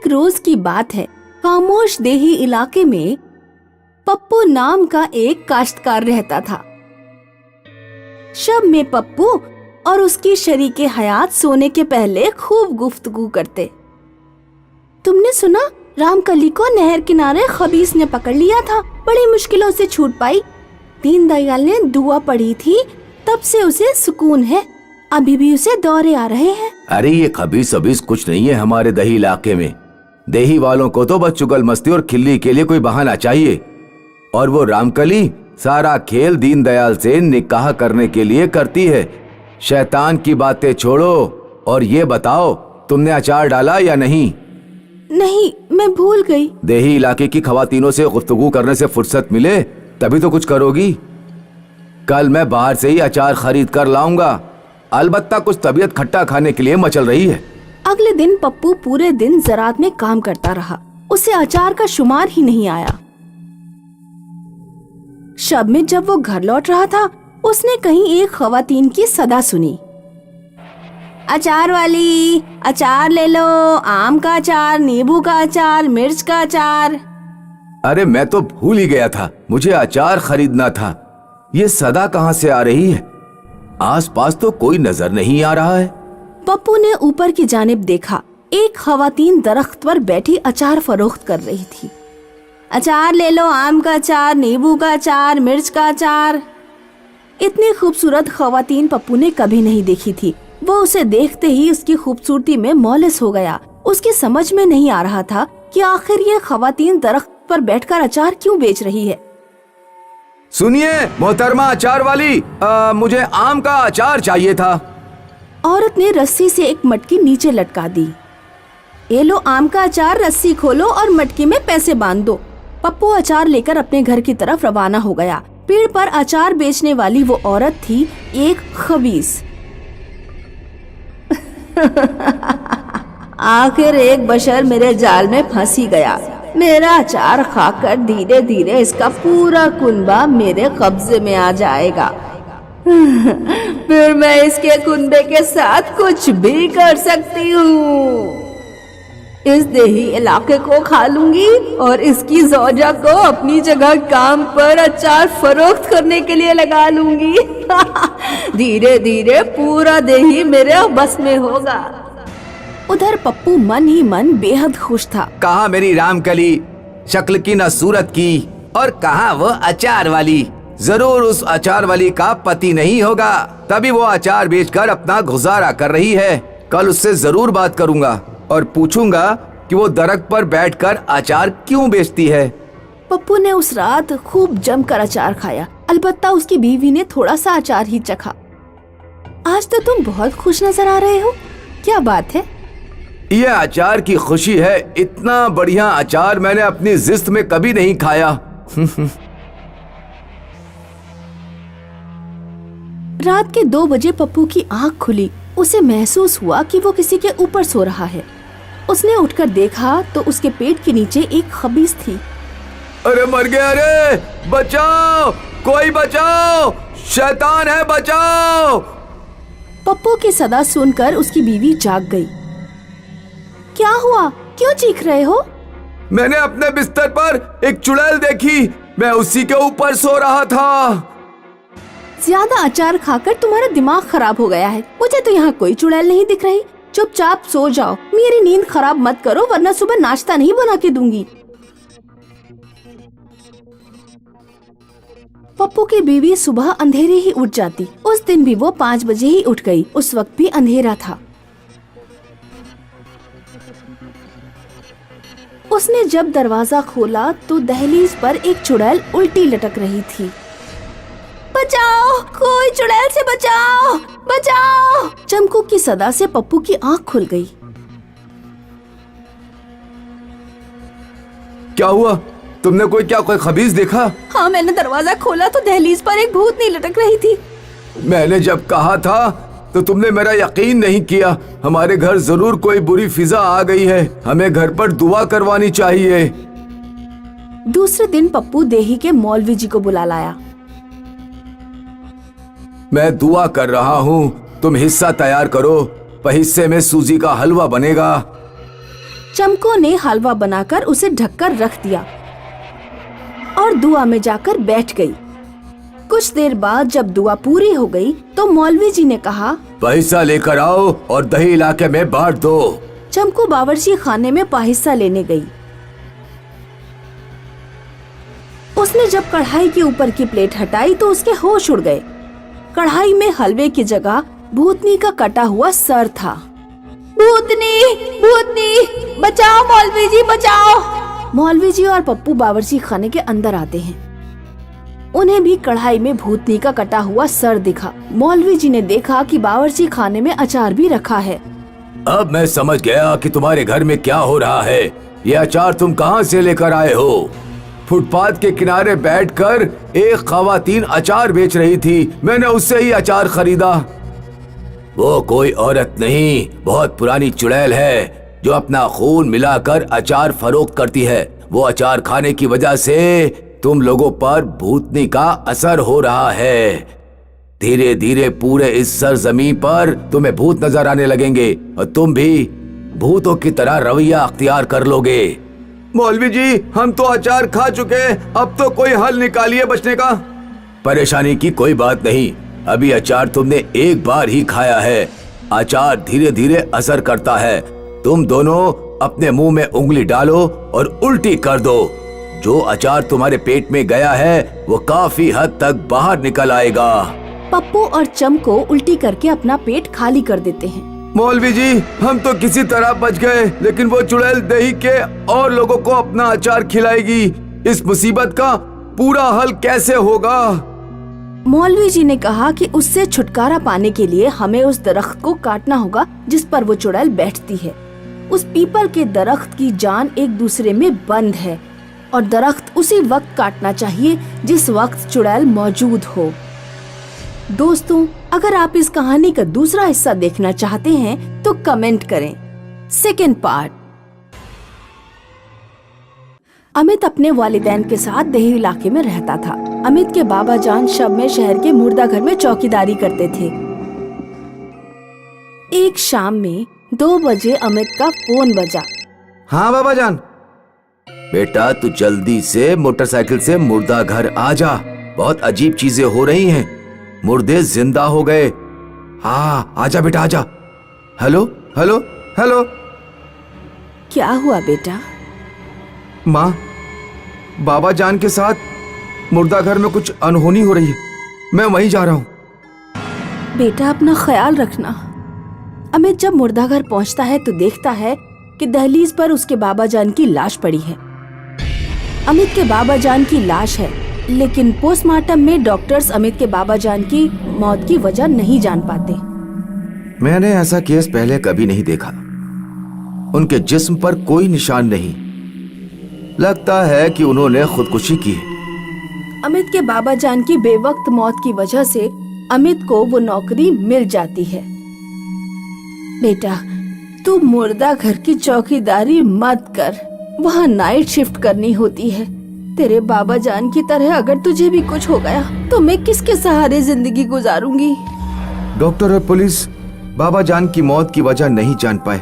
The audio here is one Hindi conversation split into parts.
एक रोज की बात है। खामोश देही इलाके में पप्पू नाम का एक काश्तकार रहता था। शब में पप्पू और उसकी शरीके हयात सोने के पहले खूब गुफ्तगू करते। तुमने सुना, रामकली को नहर किनारे खबीस ने पकड़ लिया था। बड़ी मुश्किलों से छूट पाई। दीनदयाल ने दुआ पढ़ी थी, तब से उसे सुकून है। अभी भी उसे दौरे आ रहे हैं। अरे ये खबीस सबीस कुछ नहीं है हमारे दही इलाके में। देही वालों को तो बस चुगल मस्ती और खिल्ली के लिए कोई बहाना चाहिए। और वो रामकली सारा खेल दीनदयाल से निकाह करने के लिए करती है। शैतान की बातें छोड़ो और ये बताओ, तुमने अचार डाला या नहीं? नहीं, मैं भूल गई। देही इलाके की खवातीनों से गुफ्तगू करने से फुर्सत मिले तभी तो कुछ करोगी। कल मैं बाहर से ही अचार खरीद कर लाऊंगा। अलबत्ता कुछ तबीयत खट्टा खाने के लिए मचल रही है। अगले दिन पप्पू पूरे दिन ज़रात में काम करता रहा। उसे अचार का शुमार ही नहीं आया। शब में जब वो घर लौट रहा था, उसने कहीं एक खवातीन की सदा सुनी। अचार वाली, अचार ले लो, आम का अचार, नींबू का अचार, मिर्च का अचार। अरे मैं तो भूल ही गया था, मुझे अचार खरीदना था। ये सदा कहाँ से आ रही है? आसपास तो कोई नजर नहीं आ रहा है। पप्पू ने ऊपर की जानिब देखा। एक खवातीन दरख्त पर बैठी अचार फरोख्त कर रही थी। अचार ले लो, आम का अचार, नींबू का अचार, मिर्च का अचार। इतनी खूबसूरत खवातीन पप्पू ने कभी नहीं देखी थी। वो उसे देखते ही उसकी खूबसूरती में मौलिस हो गया। उसकी समझ में नहीं आ रहा था कि आखिर ये खवातीन दरख्त पर बैठकर अचार क्यों बेच रही है। सुनिए मोहतरमा अचार वाली, मुझे आम का अचार चाहिए था। औरत ने रस्सी से एक मटकी नीचे लटका दी। ये लो आम का अचार, रस्सी खोलो और मटकी में पैसे बांध दो। पप्पू अचार लेकर अपने घर की तरफ रवाना हो गया। पेड़ पर अचार बेचने वाली वो औरत थी एक खबीस। आखिर एक बशर मेरे जाल में फंसी गया। मेरा अचार खाकर धीरे धीरे इसका पूरा कुनबा मेरे कब्जे में आ जाएगा। फिर मैं इसके कुनबे के साथ कुछ भी कर सकती हूँ। इस देही इलाके को खा लूंगी और इसकी ज़ौजा को अपनी जगह काम पर अचार फरोख्त करने के लिए लगा लूंगी। धीरे धीरे पूरा देही मेरे बस में होगा। उधर पप्पू मन ही मन बेहद खुश था। कहाँ मेरी रामकली, शक्ल की न सूरत की, और कहाँ वो अचार वाली। जरूर उस अचार वाली का पति नहीं होगा, तभी वो अचार बेचकर अपना गुजारा कर रही है। कल उससे जरूर बात करूंगा और पूछूंगा कि वो दरख्त पर बैठकर अचार क्यों बेचती है। पप्पू ने उस रात खूब जमकर अचार खाया। अलबत्ता उसकी बीवी ने थोड़ा सा अचार ही चखा। आज तो तुम बहुत खुश नजर आ रहे हो, क्या बात है? ये अचार की खुशी है। इतना बढ़िया अचार मैंने अपनी जिंदगी में कभी नहीं खाया। रात के 2 बजे पप्पू की आंख खुली। उसे महसूस हुआ कि वो किसी के ऊपर सो रहा है। उसने उठकर देखा तो उसके पेट के नीचे एक खबीस थी। अरे मर गया, अरे बचाओ, कोई बचाओ, शैतान है, बचाओ। पप्पू की सदा सुनकर उसकी बीवी जाग गई। क्या हुआ, क्यों चीख रहे हो? मैंने अपने बिस्तर पर एक चुड़ैल देखी, मैं उसी के ऊपर सो रहा था। ज्यादा अचार खाकर तुम्हारा दिमाग खराब हो गया है। मुझे तो यहाँ कोई चुड़ैल नहीं दिख रही। चुपचाप सो जाओ, मेरी नींद खराब मत करो, वरना सुबह नाश्ता नहीं बना के दूंगी। पप्पू की बीवी सुबह अंधेरे ही उठ जाती। उस दिन भी वो 5 बजे ही उठ गई। उस वक्त भी अंधेरा था। उसने जब दरवाजा खोला तो दहलीज पर एक चुड़ैल उल्टी लटक रही थी। बचाओ, कोई चुड़ैल से बचाओ, बचाओ। चमकू की सदा से पप्पू की आंख खुल गई। क्या हुआ? तुमने कोई खबीस देखा? हाँ, मैंने दरवाजा खोला तो दहलीज पर एक भूतनी लटक रही थी। मैंने जब कहा था तो तुमने मेरा यकीन नहीं किया। हमारे घर जरूर कोई बुरी फिजा आ गई है। हमें घर पर दुआ करवानी चाहिए। दूसरे दिन पप्पू देही के मौलवी जी को बुला लाया। मैं दुआ कर रहा हूँ, तुम हिस्सा तैयार करो, हिस्से में सूजी का हलवा बनेगा। चमको ने हलवा बनाकर उसे ढककर रख दिया और दुआ में जाकर बैठ गई। कुछ देर बाद जब दुआ पूरी हो गई तो मौलवी जी ने कहा, पैसा लेकर आओ और दही इलाके में बांट दो। चमको बावर्ची खाने में पाहिस्सा लेने गई। उसने जब कढ़ाई के ऊपर की प्लेट हटाई तो उसके होश उड़ गए। कढ़ाई में हलवे की जगह भूतनी का कटा हुआ सर था। भूतनी, भूतनी, बचाओ मौलवी जी, बचाओ। मौलवी जी और पप्पू बावर्ची खाने के अंदर आते हैं। उन्हें भी कढ़ाई में भूतनी का कटा हुआ सर दिखा। मौलवी जी ने देखा कि बावर्ची खाने में अचार भी रखा है। अब मैं समझ गया कि तुम्हारे घर में क्या हो रहा है। ये अचार तुम कहाँ से लेकर आए हो? फुटपाथ के किनारे बैठकर एक खवातीन अचार बेच रही थी, मैंने उससे ही अचार खरीदा। वो कोई औरत नहीं, बहुत पुरानी चुड़ैल है जो अपना खून मिलाकर अचार फरोख्त करती है। वो अचार खाने की वजह से तुम लोगों पर भूतनी का असर हो रहा है। धीरे धीरे पूरे इस सरजमीन पर तुम्हें भूत नजर आने लगेंगे और तुम भी भूतों की तरह रवैया अख्तियार कर लोगे। मौलवी जी, हम तो अचार खा चुके, अब तो कोई हल निकालिए बचने का। परेशानी की कोई बात नहीं, अभी अचार तुमने एक बार ही खाया है। अचार धीरे धीरे असर करता है। तुम दोनों अपने मुंह में उंगली डालो और उल्टी कर दो। जो अचार तुम्हारे पेट में गया है वो काफी हद तक बाहर निकल आएगा। पप्पू और चमको उल्टी करके अपना पेट खाली कर देते हैं। मौलवी जी, हम तो किसी तरह बच गए, लेकिन वो चुड़ैल दही के और लोगों को अपना अचार खिलाएगी। इस मुसीबत का पूरा हल कैसे होगा? मौलवी जी ने कहा कि उससे छुटकारा पाने के लिए हमें उस दरख्त को काटना होगा जिस पर वो चुड़ैल बैठती है। उस पीपल के दरख्त की जान एक दूसरे में बंद है और दरख्त उसी वक्त काटना चाहिए जिस वक्त चुड़ैल मौजूद हो। दोस्तों, अगर आप इस कहानी का दूसरा हिस्सा देखना चाहते हैं तो कमेंट करें। Second part. अमित अपने वालिदैन के साथ दही इलाके में रहता था। अमित के बाबा जान शब में शहर के मुर्दा घर में चौकीदारी करते थे। एक शाम में 2 बजे अमित का फोन बजा। हाँ बाबा जान। बेटा, तू जल्दी से मोटरसाइकिल से मुर्दा घर आ जा, बहुत अजीब चीजें हो रही हैं। मुर्दे जिंदा हो गए। हाँ, आजा बेटा आजा। Hello hello hello. क्या हुआ बेटा? माँ, बाबा जान के साथ मुर्दा घर में कुछ अनहोनी हो रही है, मैं वहीं जा रहा हूँ। बेटा, अपना ख्याल रखना। अमित जब मुर्दा घर पहुँचता है तो देखता है कि दहलीज पर उसके बाबा जान की लाश पड़ी है। अमित के बाबा जान की लाश है, लेकिन पोस्टमार्टम में डॉक्टर्स अमित के बाबा जान की मौत की वजह नहीं जान पाते। मैंने ऐसा केस पहले कभी नहीं देखा। उनके जिस्म पर कोई निशान नहीं, लगता है कि उन्होंने खुदकुशी की है। अमित के बाबा जान की बेवक्त मौत की वजह से अमित को वो नौकरी मिल जाती है। बेटा, तू मुर्दा घर की चौकीदारी मत कर, वहाँ नाइट शिफ्ट करनी होती है। तेरे बाबा जान की तरह अगर तुझे भी कुछ हो गया तो मैं किसके सहारे जिंदगी गुजारूंगी? डॉक्टर और पुलिस बाबा जान की मौत की वजह नहीं जान पाए।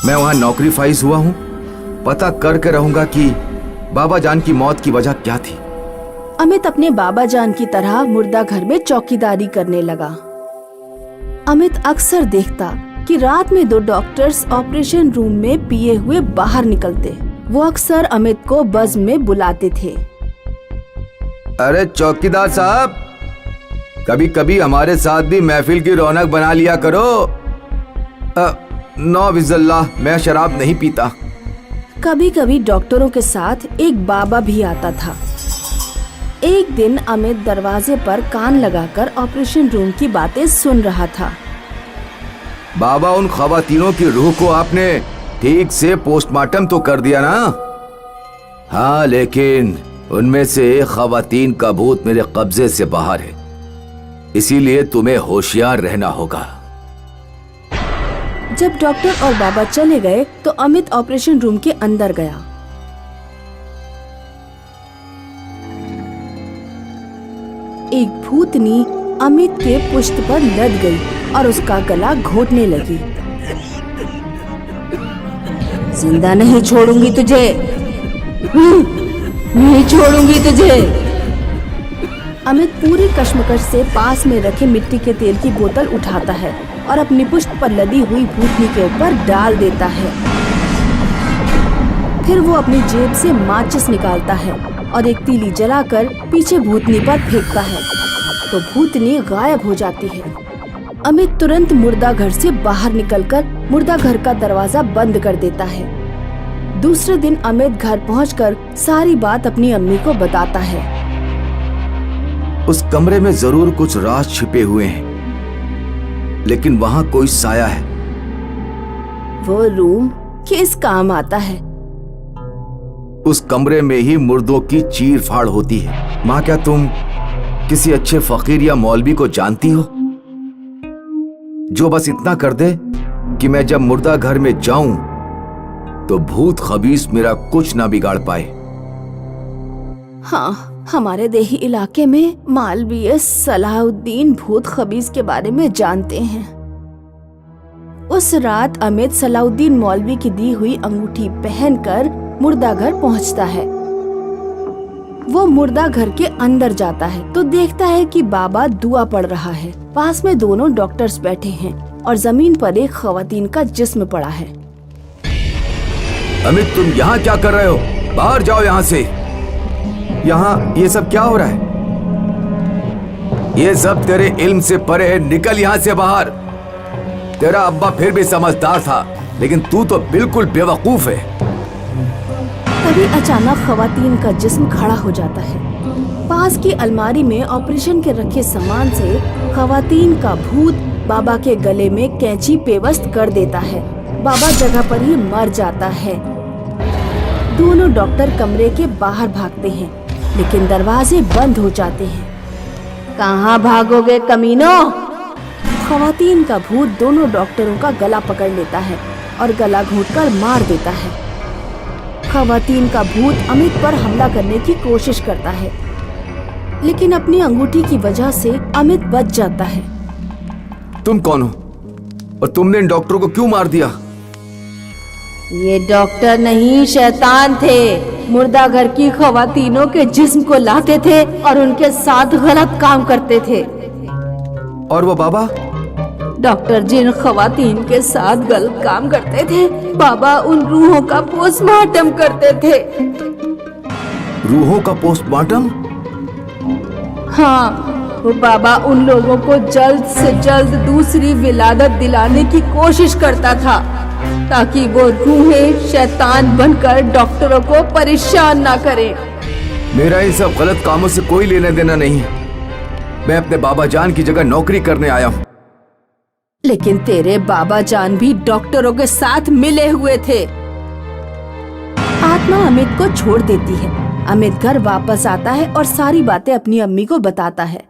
मैं वहाँ नौकरी फाइज हुआ हूँ, पता करके रहूंगा कि बाबा जान की मौत की वजह क्या थी। अमित अपने बाबा जान की तरह मुर्दा घर में चौकीदारी करने लगा। अमित अक्सर देखता कि रात में 2 डॉक्टर्स ऑपरेशन रूम में पिए हुए बाहर निकलते। वो अक्सर अमित को बज़ में बुलाते थे। अरे चौकीदार साहब, कभी कभी हमारे साथ भी महफिल की रौनक बना लिया करो। नौविज़ल्लाह, मैं शराब नहीं पीता। कभी कभी डॉक्टरों के साथ एक बाबा भी आता था। एक दिन अमित दरवाजे पर कान लगाकर ऑपरेशन रूम की बातें सुन रहा था। बाबा, उन खवातीनों की रूह को आपने ठीक से पोस्टमार्टम तो कर दिया ना? हाँ, लेकिन उनमें से एक खवातीन का भूत मेरे कब्जे से बाहर है, इसीलिए तुम्हें होशियार रहना होगा। जब डॉक्टर और बाबा चले गए तो अमित ऑपरेशन रूम के अंदर गया। एक भूतनी अमित के पुष्ट पर लद गई और उसका गला घोटने लगी। जिंदा नहीं छोड़ूंगी तुझे। नहीं छोड़ूंगी तुझे। अमित पूरी कश्मकश से पास में रखे मिट्टी के तेल की बोतल उठाता है और अपनी पुष्ट पर लदी हुई भूतनी के ऊपर डाल देता है। फिर वो अपनी जेब से माचिस निकालता है और एक तीली जलाकर पीछे भूतनी पर फेंकता है तो भूतनी गायब हो जाती है। अमित तुरंत मुर्दा घर से बाहर निकलकर मुर्दा घर का दरवाजा बंद कर देता है। दूसरे दिन अमित घर पहुंचकर सारी बात अपनी अम्मी को बताता है। उस कमरे में जरूर कुछ राज छिपे हुए हैं, लेकिन वहां कोई साया है। वो रूम किस काम आता है? उस कमरे में ही मुर्दों की चीर फाड़ होती है। माँ, क्या तुम किसी अच्छे फकीर या मौलवी को जानती हो जो बस इतना कर दे कि मैं जब मुर्दा घर में जाऊं तो भूत खबीस मेरा कुछ ना बिगाड़ पाए? हाँ, हमारे देही इलाके में मालवीय सलाहुद्दीन भूत खबीस के बारे में जानते हैं। उस रात अमित सलाहुद्दीन मौलवी की दी हुई अंगूठी पहनकर मुर्दा घर पहुंचता है। वो मुर्दा घर के अंदर जाता है तो देखता है कि बाबा दुआ पढ़ रहा है। पास में दोनों डॉक्टर्स बैठे हैं और जमीन पर एक खवातीन का जिस्म पड़ा है। अमित, तुम यहाँ क्या कर रहे हो? बाहर जाओ यहाँ से। यहाँ ये सब क्या हो रहा है? ये सब तेरे इल्म से परे है। निकल यहाँ से बाहर। तेरा अब्बा फिर भी समझदार था, लेकिन तू तो बिल्कुल बेवकूफ है। तभी अचानक खवातीन का जिस्म खड़ा हो जाता है। पास की अलमारी में ऑपरेशन के रखे सामान से खवातीन का भूत बाबा के गले में कैंची पेवस्त कर देता है। बाबा जगह पर ही मर जाता है। दोनों डॉक्टर कमरे के बाहर भागते हैं, लेकिन दरवाजे बंद हो जाते हैं। कहाँ भागोगे कमीनों? खवातीन का भूत दोनों डॉक्टरों का गला पकड़ लेता है और गला घोंटकर मार देता है। खवातीन का भूत अमित पर हमला करने की कोशिश करता है, लेकिन अपनी अंगूठी की वजह से अमित बच जाता है। तुम कौन हो और तुमने इन डॉक्टरों को क्यों मार दिया? ये डॉक्टर नहीं, शैतान थे। मुर्दा घर की खवातीनों के जिस्म को लाते थे और उनके साथ गलत काम करते थे। और वो बाबा? डॉक्टर जिन खवातीन के साथ गलत काम करते थे, बाबा उन रूहों का पोस्टमार्टम करते थे। रूहों का पोस्टमार्टम? हाँ, वो बाबा उन लोगों को जल्द से जल्द दूसरी विलादत दिलाने की कोशिश करता था, ताकि वो रूहें शैतान बनकर डॉक्टरों को परेशान ना करें। मेरा इन सब गलत कामों से कोई लेना देना नहीं है। मैं अपने बाबा जान की जगह नौकरी करने आया हूँ। लेकिन तेरे बाबा जान भी डॉक्टरों के साथ मिले हुए थे। आत्मा अमित को छोड़ देती है। अमित घर वापस आता है और सारी बातें अपनी अम्मी को बताता है।